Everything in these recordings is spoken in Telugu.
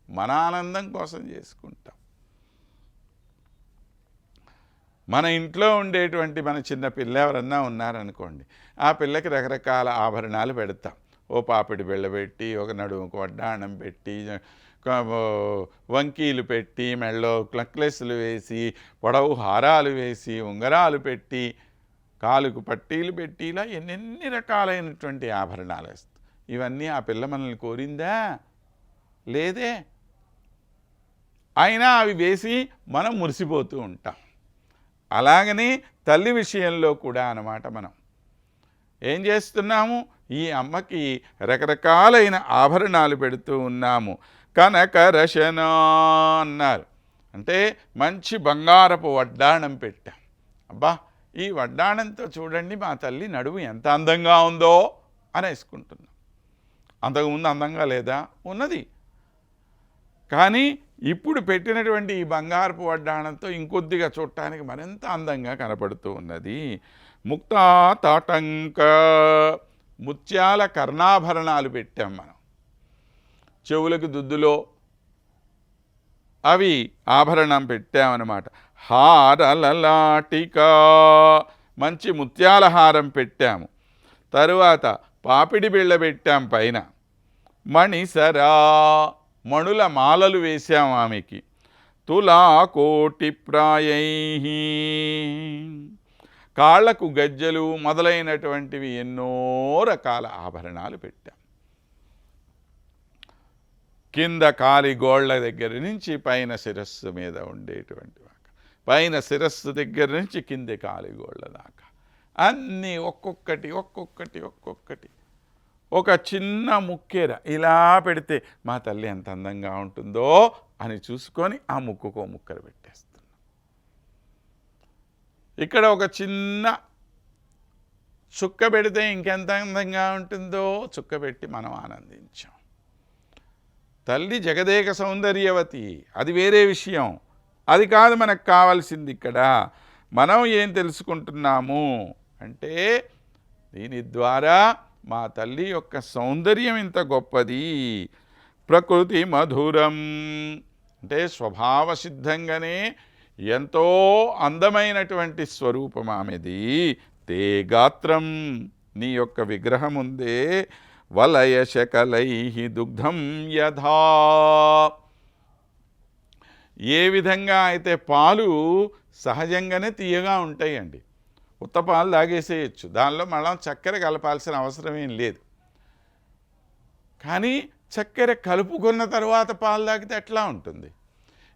మన ఆనందం కోసం చేసుకుంటాం. మన ఇంట్లో ఉండేటువంటి మన చిన్న పిల్ల ఎవరన్నా ఉన్నారనుకోండి, ఆ పిల్లకి రకరకాల ఆభరణాలు పెడతాం. ఓ పాపిడి బిళ్ళ పెట్టి, ఒక నడుముకు వడ్డాణం పెట్టి, వంకీలు పెట్టి, మెళ్ళో నెక్లెస్లు వేసి, పొడవు హారాలు వేసి, ఉంగరాలు పెట్టి, కాలుకు పట్టీలు పెట్టి, ఇలా ఎన్నెన్ని రకాలైనటువంటి ఆభరణాలు వేస్తాం. ఇవన్నీ ఆ పిల్ల మనల్ని కోరిందా? లేదే. అయినా అవి వేసి మనం మురిసిపోతూ ఉంటాం. అలాగని తల్లి విషయంలో కూడా అన్నమాట. మనం ఏం చేస్తున్నాము? ఈ అమ్మకి రకరకాలైన ఆభరణాలు పెడుతూ ఉన్నాము. కనకరశన అన్నారు, అంటే మంచి బంగారపు వడ్డాణం పెట్టాం. అబ్బా, ఈ వడ్డాణంతో చూడండి మా తల్లి నడుము ఎంత అందంగా ఉందో అనేసుకుంటున్నాం. అంతకుముందు అందంగా లేదా? ఉన్నది. కానీ ఇప్పుడు పెట్టినటువంటి ఈ బంగారపు వడ్డాణంతో ఇంకొద్దిగా చూడటానికి మరింత అందంగా కనపడుతూ ఉన్నది. ముక్తా తాటంక, ముత్యాల కర్ణాభరణాలు పెట్టాం మనం. చెవులకు దుద్దులో అవి ఆభరణం పెట్టామన్నమాట. హారలలాటిక, మంచి ముత్యాల హారం పెట్టాము. తరువాత పాపిడి బిళ్ళ పెట్టాం పైన. మణిసరా, మణుల మాలలు వేశాం ఆమెకి. తులా కోటి ప్రాయై, కాళ్లకు గజ్జలు మొదలైనటువంటివి ఎన్నో రకాల ఆభరణాలు పెట్టాం. కింద కాలి గోళ్ల దగ్గర నుంచి పైన శిరస్సు మీద ఉండేటువంటి పైన శిరస్సు దగ్గర నుంచి కింది కాలి గోళ్ల దాకా అన్నీ ఒక్కొక్కటి ఒక్కొక్కటి ఒక్కొక్కటి. ఒక చిన్న ముక్కెర ఇలా పెడితే మా తల్లి ఎంత అందంగా ఉంటుందో అని చూసుకొని ఆ ముక్కుకో ముక్కర పెట్టేస్తున్నాం. ఇక్కడ ఒక చిన్న చుక్క పెడితే ఇంకెంత అందంగా ఉంటుందో చుక్క పెట్టి మనం ఆనందించాం. తల్లి జగదేక సౌందర్యవతి, అది వేరే విషయం. అది కాదు మనకు కావాల్సింది. ఇక్కడ మనం ఏం తెలుసుకుంటున్నాము అంటే, దీని ద్వారా మా తల్లి యొక్క సౌందర్యం ఇంత గొప్పది. ప్రకృతి మధురం, అంటే స్వభావ సిద్ధంగానే ఎంతో అందమైనటువంటి స్వరూపం ఆమెది. తే గాత్రం, నీ యొక్క విగ్రహం ఉందే, వలయ శకలై దుగ్ధం యథా, ఏ విధంగా అయితే పాలు సహజంగానే తీయగా ఉంటాయండి. ఉత్త పాలు తాగేసేయచ్చు, దానిలో మనం చక్కెర కలపాల్సిన అవసరం ఏం లేదు. కానీ చక్కెర కలుపుకున్న తర్వాత పాలు తాగితే ఎట్లా ఉంటుంది?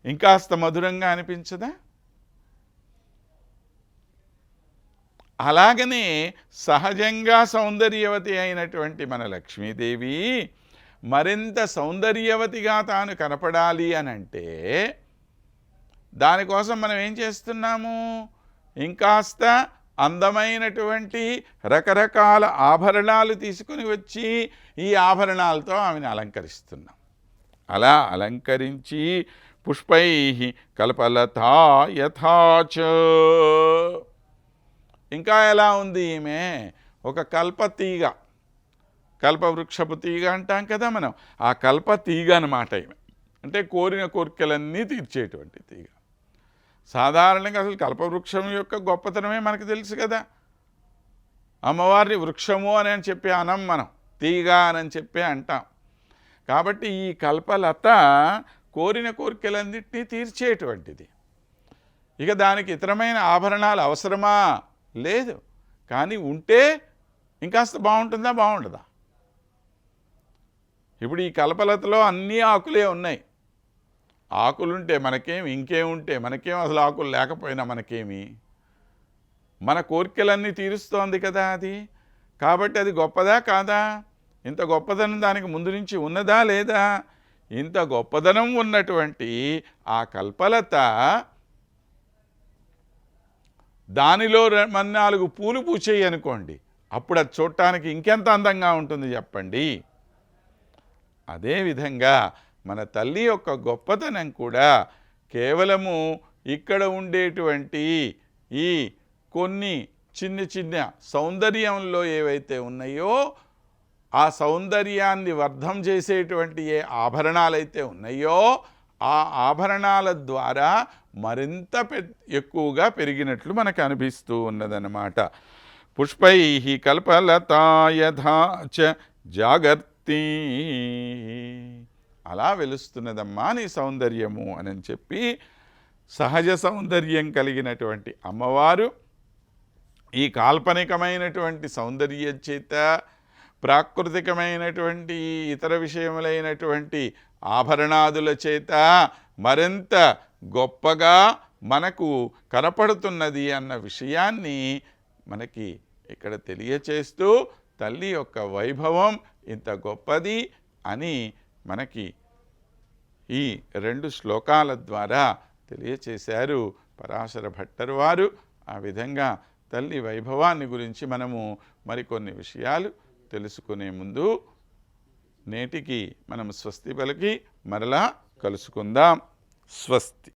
ఇంకాస్త మధురంగా అనిపించదా? అలాగనే సహజంగా సౌందర్యవతి అయినటువంటి మన లక్ష్మీదేవి మరింత సౌందర్యవతిగా తాను కనపడాలి అనంటే, దానికోసం మనం ఏం చేస్తున్నాము? ఇంకాస్త అందమైనటువంటి రకరకాల ఆభరణాలు తీసుకుని వచ్చి ఈ ఆభరణాలతో ఆమెను అలంకరిస్తున్నాం. అలా అలంకరించి పుష్పై కల్పలతా యథాచ, ఇంకా ఎలా ఉంది ఈమె? ఒక కల్పతీగ, కల్పవృక్షపు తీగ అంటాం కదా మనం, ఆ కల్పతీగ అన్నమాట ఈమె. అంటే కోరిన కోరికలన్నీ తీర్చేటువంటి తీగ. సాధారణంగా అసలు కల్పవృక్షం యొక్క గొప్పతనమే మనకు తెలుసు కదా. అమ్మవారిని వృక్షము అని చెప్పి అనం, మనం తీగ అని చెప్పి అంటాం. కాబట్టి ఈ కల్పలత కోరిన కోరికలన్నింటినీ తీర్చేటువంటిది. ఇక దానికి ఇతరమైన ఆభరణాలు అవసరమా? లేదు. కానీ ఉంటే ఇంకాస్త బాగుంటుందా, బాగుంటుందా? ఇప్పుడు ఈ కల్పలతలో అన్ని ఆకులే ఉన్నాయి. ఆకులుంటే మనకేమి, ఇంకేముంటే మనకేం, అసలు ఆకులు లేకపోయినా మనకేమి? మన కోరికలన్నీ తీరుస్తోంది కదా అది. కాబట్టి అది గొప్పదా కాదా? ఇంత గొప్పదనం దానికి ముందు నుంచి ఉన్నదా లేదా? ఇంత గొప్పదనం ఉన్నటువంటి ఆ కల్పలత, దానిలో 4 పూలు పూచేయి అనుకోండి, అప్పుడు అది చూడటానికి ఇంకెంత అందంగా ఉంటుంది చెప్పండి. అదేవిధంగా మన తల్లి యొక్క గొప్పతనం కూడా కేవలము ఇక్కడ ఉండేటువంటి ఈ కొన్ని చిన్న చిన్న సౌందర్యంలో ఏవైతే ఉన్నాయో ఆ సౌందర్యాన్ని వర్ధం చేసేటువంటి ఏ ఆభరణాలైతే ఉన్నాయో ఆ ఆభరణాల ద్వారా మరింత ఎక్కువగా పెరిగినట్లు మనకు అనిపిస్తూ ఉన్నదన్నమాట. పుష్పై కల్పలతాయథా చ జాగర్తి, అలా వెలుస్తున్నదమ్మా నీ సౌందర్యము అని చెప్పి సహజ సౌందర్యం కలిగినటువంటి అమ్మవారు ఈ కాల్పనికమైనటువంటి సౌందర్యం చేత ప్రాకృతికమైనటువంటి ఇతర విషయములైనటువంటి ఆభరణాదుల చేత మరింత గొప్పగా మనకు కనపడుతున్నది అన్న విషయాన్ని మనకి ఇక్కడ తెలియచేస్తూ తల్లి యొక్క వైభవం ఇంత గొప్పది అని మనకి ఈ 2 శ్లోకాల ద్వారా తెలియచేశారు పరాశర భట్టర్ వారు. ఆ విధంగా తల్లి వైభవాన్ని గురించి మనము మరికొన్ని విషయాలు తెలుసుకునే ముందు నేటికి మనం స్వస్తి పలికి మరలా కలుసుకుందాం. స్వస్తి.